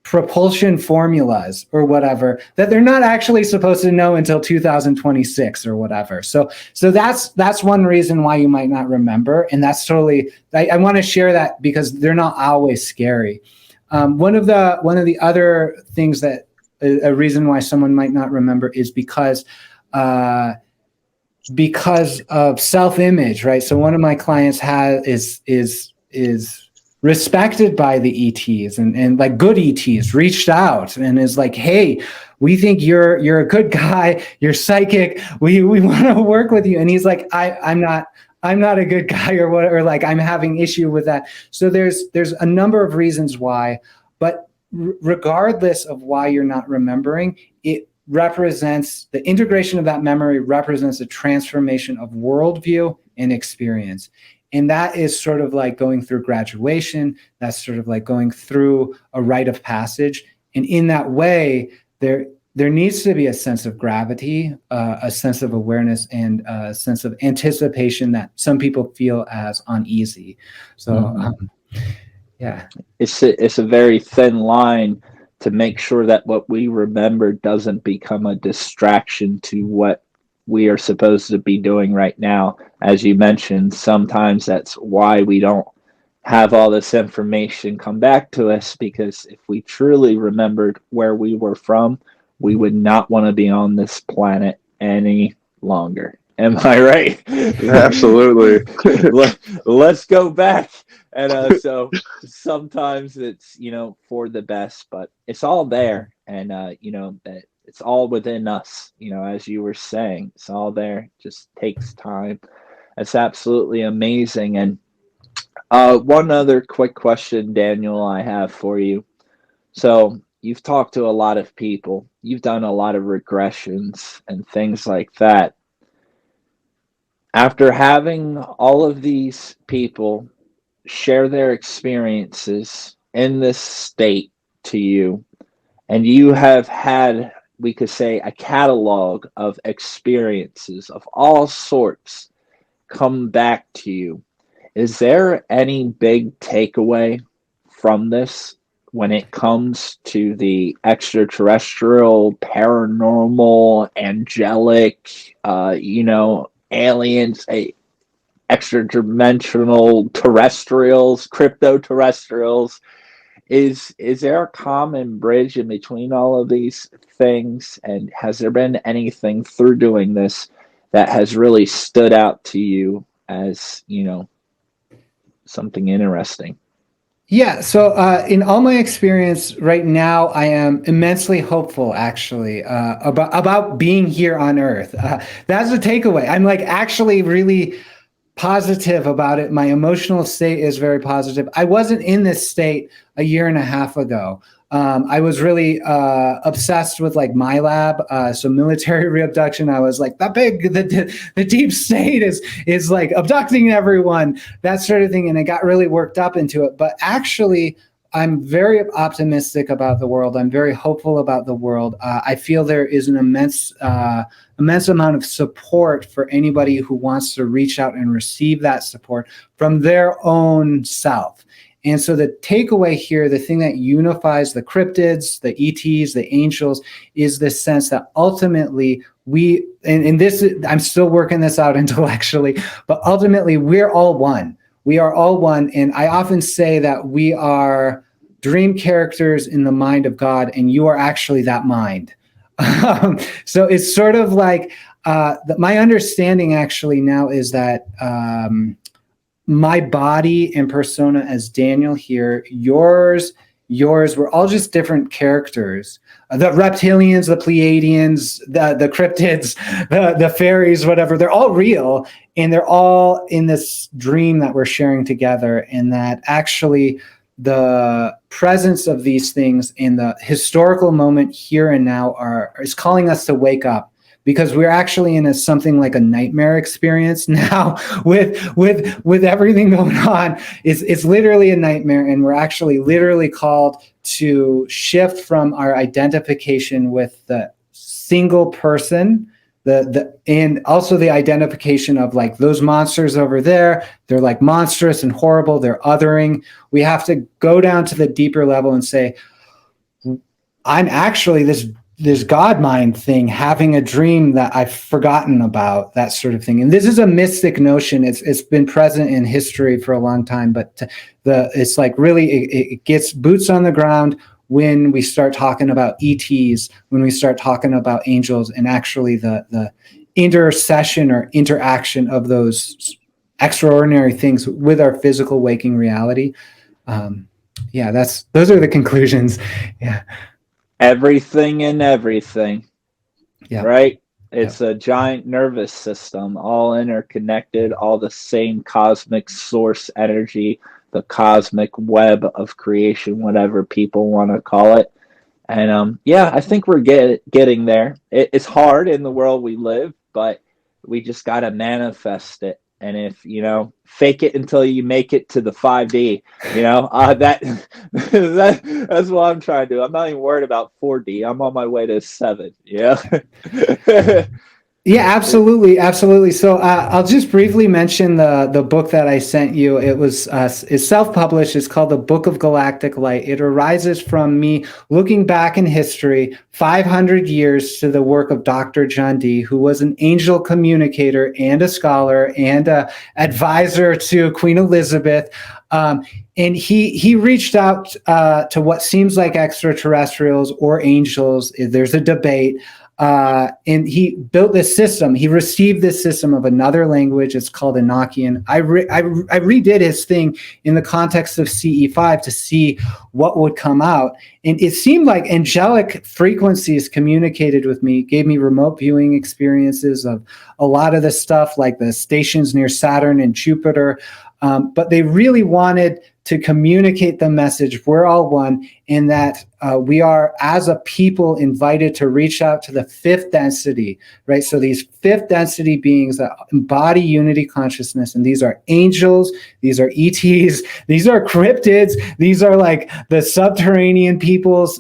propulsion formulas or whatever that they're not actually supposed to know until 2026 or whatever. So that's one reason why you might not remember. And that's totally, I want to share that because they're not always scary. One of the other things that a reason why someone might not remember is because of self-image, right? So one of my clients is respected by the ETs and like good ETs reached out and is like, hey, we think you're a good guy, you're psychic, we want to work with you. And he's like, I'm not a good guy or what, or like I'm having issue with that. So there's a number of reasons why, but regardless of why you're not remembering, it represents, the integration of that memory represents a transformation of worldview and experience. And that is sort of like going through graduation. That's sort of like going through a rite of passage. And in that way, there needs to be a sense of gravity, a sense of awareness, and a sense of anticipation that some people feel as uneasy. So, yeah, it's a very thin line to make sure that what we remember doesn't become a distraction to what we are supposed to be doing right now. As you mentioned, sometimes that's why we don't have all this information come back to us, because if we truly remembered where we were from, we would not want to be on this planet any longer. Am I right? Absolutely. Let's go back. And so sometimes it's, for the best, but it's all there. And, that it's all within us, as you were saying, it's all there. It just takes time. It's absolutely amazing. And one other quick question, Daniel, I have for you. So you've talked to a lot of people. You've done a lot of regressions and things like that. After having all of these people share their experiences in this state to you, and you have had, we could say, a catalog of experiences of all sorts come back to you, is there any big takeaway from this when it comes to the extraterrestrial, paranormal, angelic, aliens, extra-dimensional terrestrials, crypto-terrestrials? Is there a common bridge in between all of these things? And has there been anything through doing this that has really stood out to you as, something interesting? Yeah. So in all my experience right now, I am immensely hopeful, actually, about being here on Earth. That's the takeaway. I'm like actually really positive about it. My emotional state is very positive. I wasn't in this state a year and a half ago. I was really obsessed with like my lab, so military reabduction. I was like, the deep state is like abducting everyone, that sort of thing, and I got really worked up into it. But actually, I'm very optimistic about the world. I'm very hopeful about the world. I feel there is an immense amount of support for anybody who wants to reach out and receive that support from their own self. And so the takeaway here, the thing that unifies the cryptids, the ETs, the angels, is this sense that ultimately and this, I'm still working this out intellectually, but ultimately we're all one. We are all one. And I often say that we are dream characters in the mind of God, and you are actually that mind. So it's sort of like my understanding actually now is that my body and persona as Daniel here, yours, we're all just different characters. The reptilians, the Pleiadians, the cryptids, the fairies, whatever, they're all real, and they're all in this dream that we're sharing together, and that actually the presence of these things in the historical moment here and now is calling us to wake up. Because we're actually in something like a nightmare experience now with everything going on. It's literally a nightmare, and we're actually literally called to shift from our identification with the single person, and also the identification of like those monsters over there. They're like monstrous and horrible. They're othering. We have to go down to the deeper level and say, I'm actually this God mind thing, having a dream that I've forgotten about, that sort of thing. And this is a mystic notion. It's been present in history for a long time, but it's like really, it gets boots on the ground when we start talking about ETs, when we start talking about angels, and actually the intercession or interaction of those extraordinary things with our physical waking reality. Those are the conclusions. Yeah. Everything and everything. Yeah. Right? It's a giant nervous system, all interconnected, all the same cosmic source energy, the cosmic web of creation, whatever people want to call it. And I think we're getting there. It's hard in the world we live, but we just got to manifest it. And if, fake it until you make it to the 5D, that's what I'm trying to do. I'm not even worried about 4D. I'm on my way to 7. Yeah. Yeah, absolutely, absolutely. So I'll just briefly mention the book that I sent you. It's self-published. It's called The Book of Galactic Light. It arises from me looking back in history, 500 years to the work of Dr. John Dee, who was an angel communicator and a scholar and a advisor to Queen Elizabeth. And he reached out to what seems like extraterrestrials or angels. There's a debate. And he built this system. He received this system of another language. It's called Enochian. I redid his thing in the context of CE5 to see what would come out. And it seemed like angelic frequencies communicated with me, gave me remote viewing experiences of a lot of the stuff like the stations near Saturn and Jupiter. But they really wanted to communicate the message, we're all one, in that we are, as a people, invited to reach out to the fifth density, right? So these fifth density beings that embody unity consciousness, and these are angels, these are ETs, these are cryptids, these are like the subterranean peoples.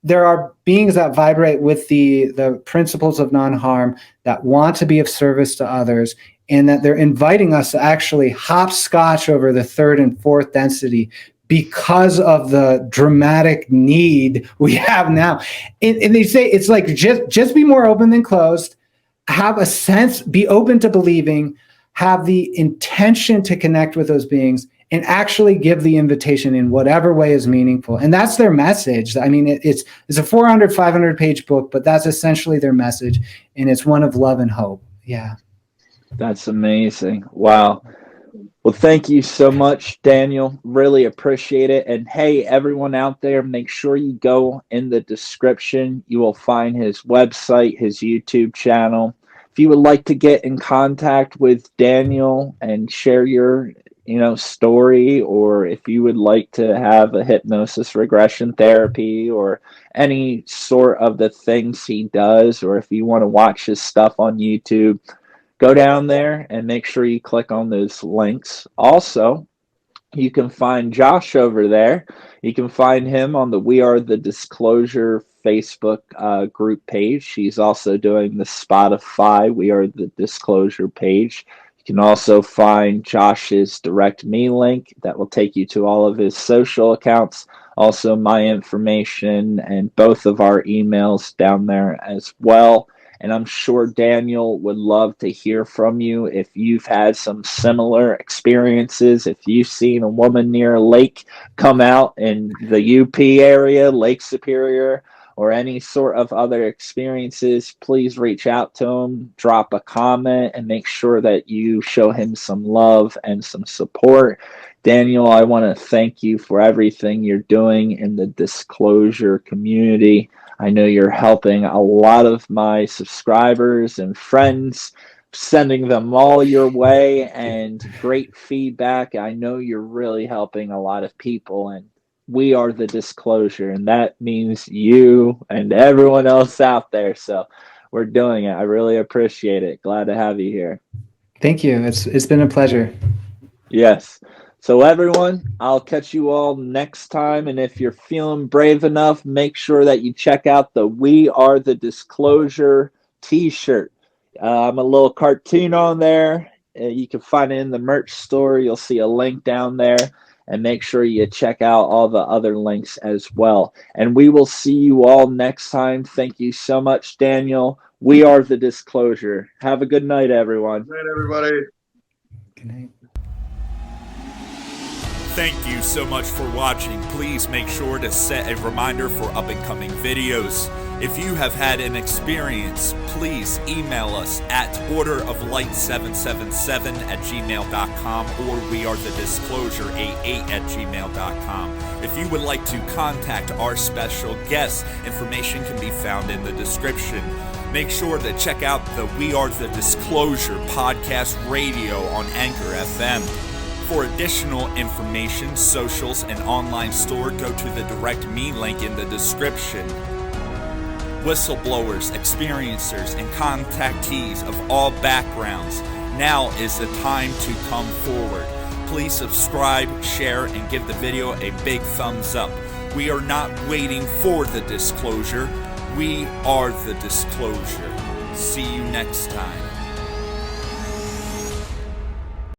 There are beings that vibrate with the principles of non-harm, that want to be of service to others, and that they're inviting us to actually hopscotch over the third and fourth density because of the dramatic need we have now. And they say it's like just be more open than closed, have a sense, be open to believing, have the intention to connect with those beings, and actually give the invitation in whatever way is meaningful. And that's their message. I mean, it's a 400, 500-page book, but that's essentially their message, and it's one of love and hope. Yeah. That's amazing. Wow. Well, thank you so much, Daniel. Really appreciate it. And hey, everyone out there, make sure you go in the description. You will find his website, his YouTube channel. If you would like to get in contact with Daniel and share your story, or if you would like to have a hypnosis regression therapy or any sort of the things he does, or if you want to watch his stuff on YouTube, go down there and make sure you click on those links. Also, you can find Josh over there. You can find him on the We Are the Disclosure Facebook group page. He's also doing the Spotify We Are the Disclosure page. You can also find Josh's direct me link that will take you to all of his social accounts. Also, my information and both of our emails down there as well. And I'm sure Daniel would love to hear from you if you've had some similar experiences, if you've seen a woman near a lake come out in the UP area, Lake Superior, or any sort of other experiences. Please reach out to him, drop a comment, and make sure that you show him some love and some support. Daniel, I want to thank you for everything you're doing in the disclosure community. I know you're helping a lot of my subscribers and friends, sending them all your way, and great feedback. I know you're really helping a lot of people, and we are the disclosure, and that means you and everyone else out there. So we're doing it. I really appreciate it. Glad to have you here. Thank you. It's been a pleasure. Yes. So everyone, I'll catch you all next time. And if you're feeling brave enough, make sure that you check out the We Are the Disclosure t-shirt. I'm a little cartoon on there. You can find it in the merch store. You'll see a link down there. And make sure you check out all the other links as well. And we will see you all next time. Thank you so much, Daniel. We are the Disclosure. Have a good night, everyone. Good night, everybody. Good night. Thank you so much for watching. Please make sure to set a reminder for up-and-coming videos. If you have had an experience, please email us at orderoflight777@gmail.com or wearethedisclosure88@gmail.com. If you would like to contact our special guests, information can be found in the description. Make sure to check out the We Are the Disclosure podcast radio on Anchor FM. For additional information, socials, and online store, go to the direct me link in the description. Whistleblowers, experiencers, and contactees of all backgrounds, Now is the time to come forward. Please subscribe, share, and give the video a big thumbs up. We are not waiting for the disclosure. We are the disclosure. See you next time.